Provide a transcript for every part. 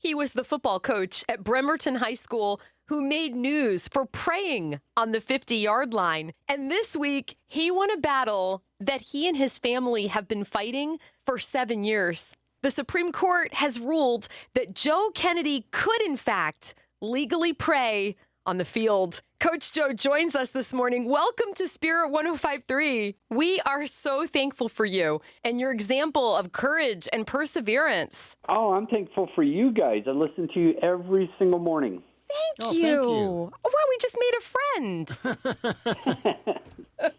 He was the football coach at Bremerton High School who made news for praying on the 50-yard line. And this week, he won a battle that he and his family have been fighting for 7 years. The Supreme Court has ruled that Joe Kennedy could, in fact, legally pray on the field. Coach Joe joins us this morning. Welcome to Spirit 105.3. We are so thankful for you and your example of courage and perseverance. Oh, I'm thankful for you guys. I listen to you every single morning. Thank you. Oh, wow, we just made a friend.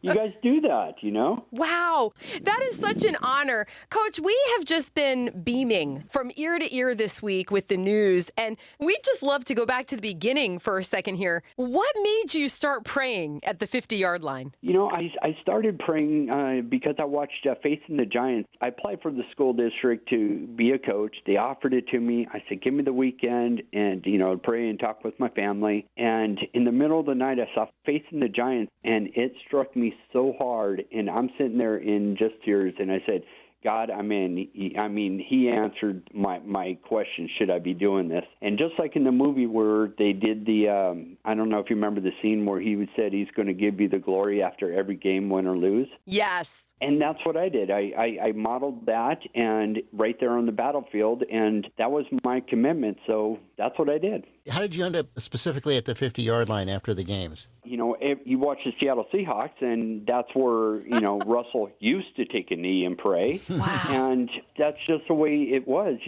You guys do that, you know? Wow, that is such an honor. Coach, we have just been beaming from ear to ear this week with the news, and we'd just love to go back to the beginning for a second here. What made you start praying at the 50-yard line? You know, I started praying because I watched Facing the Giants. I applied for the school district to be a coach. They offered it to me. I said, give me the weekend and, pray and talk with my family. And in the middle of the night, I saw Facing the Giants, and it struck me so hard, and I'm sitting there in just tears, and I said, God, he answered my question, should I be doing this? And just like in the movie where they did the, I don't know if you remember the scene where he said he's going to give you the glory after every game, win or lose. Yes. And that's what I did. I modeled that and right there on the battlefield, and that was my commitment, so that's what I did. How did you end up specifically at the 50-yard line after the games? You watch the Seattle Seahawks, and that's where, Russell used to take a knee and pray. Wow. And that's just the way it was.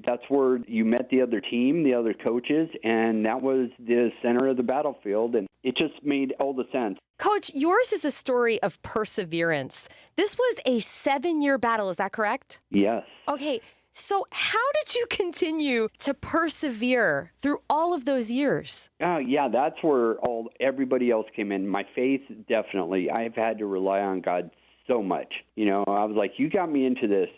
That's where you met the other team, the other coaches, and that was the center of the battlefield, and it just made all the sense. Coach, yours is a story of perseverance. This was a 7-year battle, is that correct? Yes. Okay, so how did you continue to persevere through all of those years? Yeah, that's where everybody else came in. My faith, definitely. I've had to rely on God so much. I was like, you got me into this.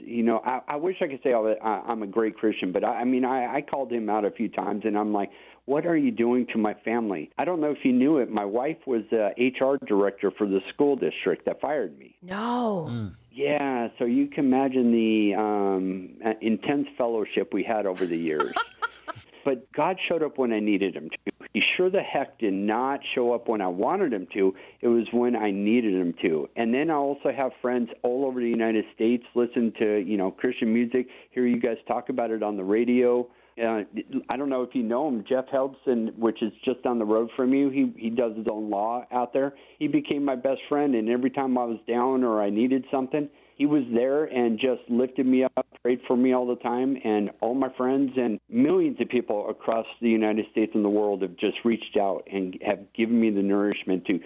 I wish I could say I'm a great Christian, but I called him out a few times, and I'm like, what are you doing to my family? I don't know if you knew it. My wife was the HR director for the school district that fired me. No. Yeah, so you can imagine the intense fellowship we had over the years. But God showed up when I needed him to. He sure the heck did not show up when I wanted him to. It was when I needed him to. And then I also have friends all over the United States listen to, Christian music, hear you guys talk about it on the radio. I don't know if you know him, Jeff Helbson, which is just down the road from you. He does his own law out there. He became my best friend, and every time I was down or I needed something, he was there and just lifted me up, prayed for me all the time, and all my friends and millions of people across the United States and the world have just reached out and have given me the nourishment to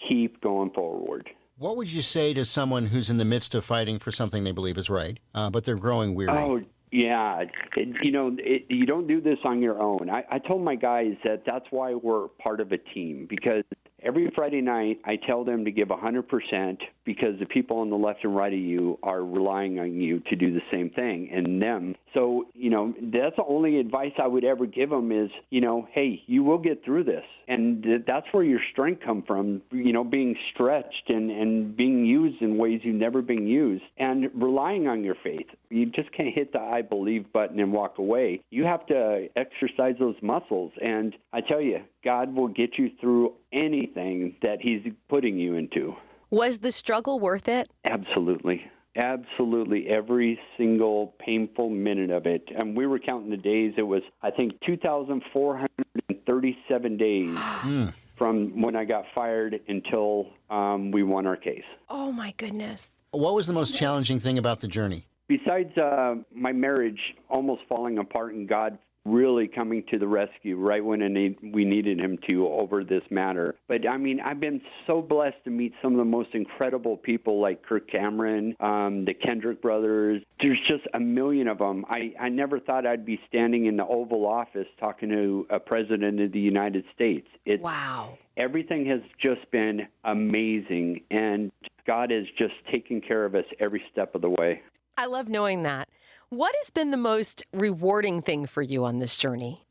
keep going forward. What would you say to someone who's in the midst of fighting for something they believe is right, but they're growing weary? Oh, yeah. You don't do this on your own. I told my guys that that's why we're part of a team, because every Friday night I tell them to give 100% because the people on the left and right of you are relying on you to do the same thing, and them. So, that's the only advice I would ever give them is, hey, you will get through this. And that's where your strength comes from, being stretched and being used in ways you've never been used, and relying on your faith. You just can't hit the I believe button and walk away. You have to exercise those muscles. And I tell you, God will get you through anything that he's putting you into. Was the struggle worth it? Absolutely. Absolutely. Every single painful minute of it. And we were counting the days. It was, I think, 2,437 days from when I got fired until we won our case. Oh, my goodness. What was the most challenging thing about the journey? Besides my marriage almost falling apart and God really coming to the rescue right when we needed him to over this matter. But, I've been so blessed to meet some of the most incredible people like Kirk Cameron, the Kendrick brothers. There's just a million of them. I never thought I'd be standing in the Oval Office talking to a president of the United States. Wow. Everything has just been amazing, and God has just taken care of us every step of the way. I love knowing that. What has been the most rewarding thing for you on this journey?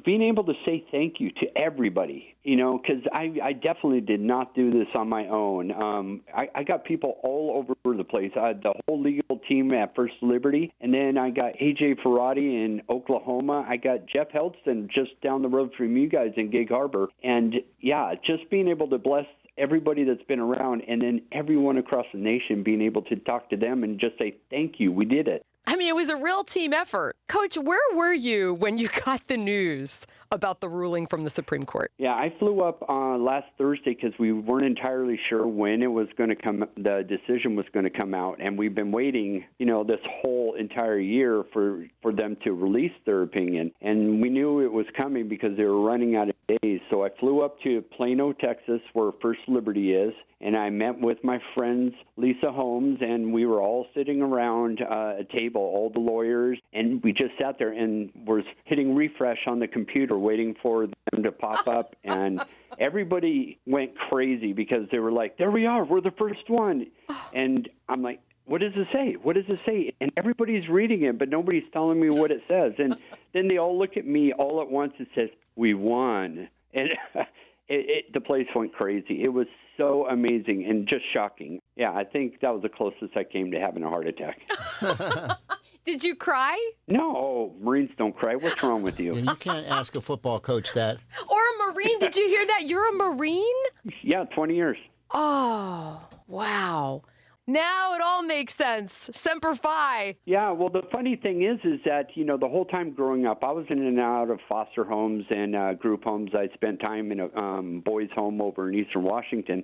Being able to say thank you to everybody, because I definitely did not do this on my own. I got people all over the place. I had the whole legal team at First Liberty, and then I got AJ Ferrati in Oklahoma. I got Jeff Heldston just down the road from you guys in Gig Harbor. And, yeah, just being able to bless everybody that's been around, and then everyone across the nation being able to talk to them and just say, thank you, we did it. I mean, it was a real team effort. Coach, where were you when you got the news about the ruling from the Supreme Court? Yeah, I flew up last Thursday because we weren't entirely sure when it was going to come. The decision was going to come out, and we've been waiting, this whole entire year for them to release their opinion. And we knew it was coming because they were running out of days. So I flew up to Plano, Texas, where First Liberty is, and I met with my friends, Lisa Holmes, and we were all sitting around a table, all the lawyers, and we just sat there and was hitting refresh on the computer, waiting for them to pop up, and everybody went crazy because they were like, there we are, we're the first one. And I'm like, what does it say? What does it say? And everybody's reading it, but nobody's telling me what it says. And then they all look at me all at once and says, we won. And the place went crazy. It was so amazing and just shocking. Yeah, I think that was the closest I came to having a heart attack. Did you cry? No, Marines don't cry. What's wrong with you? Yeah, you can't ask a football coach that. Or a Marine? Did you hear that? You're a Marine? Yeah, 20 years. Oh, wow. Now it all makes sense. Semper Fi. Yeah, well, the funny thing is that, the whole time growing up, I was in and out of foster homes and group homes. I spent time in a boys' home over in Eastern Washington.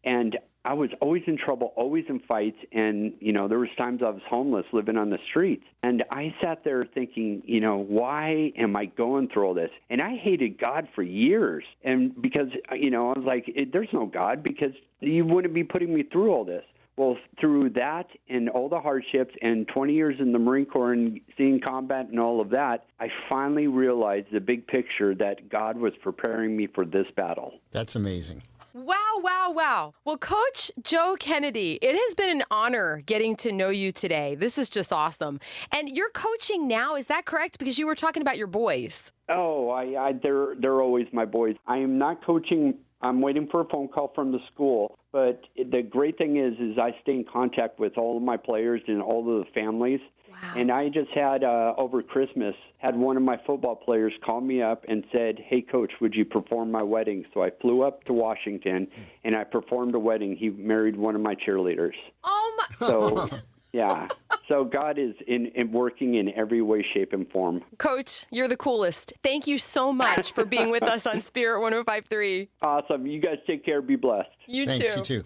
And I was always in trouble, always in fights. And, there was times I was homeless, living on the streets. And I sat there thinking, why am I going through all this? And I hated God for years. And because, I was like, there's no God because you wouldn't be putting me through all this. Well, through that and all the hardships and 20 years in the Marine Corps and seeing combat and all of that, I finally realized the big picture that God was preparing me for this battle. That's amazing. Wow, wow, wow. Well, Coach Joe Kennedy, it has been an honor getting to know you today. This is just awesome. And you're coaching now, is that correct? Because you were talking about your boys. Oh, they're always my boys. I am not coaching. I'm waiting for a phone call from the school. But the great thing is I stay in contact with all of my players and all of the families. Wow. And I just had, over Christmas, had one of my football players call me up and said, hey, Coach, would you perform my wedding? So I flew up to Washington, and I performed a wedding. He married one of my cheerleaders. Oh, my. So, yeah. So God is in working in every way, shape, and form. Coach, you're the coolest. Thank you so much for being with us on Spirit 105.3. Awesome. You guys take care. Be blessed. You Thanks, too. you too.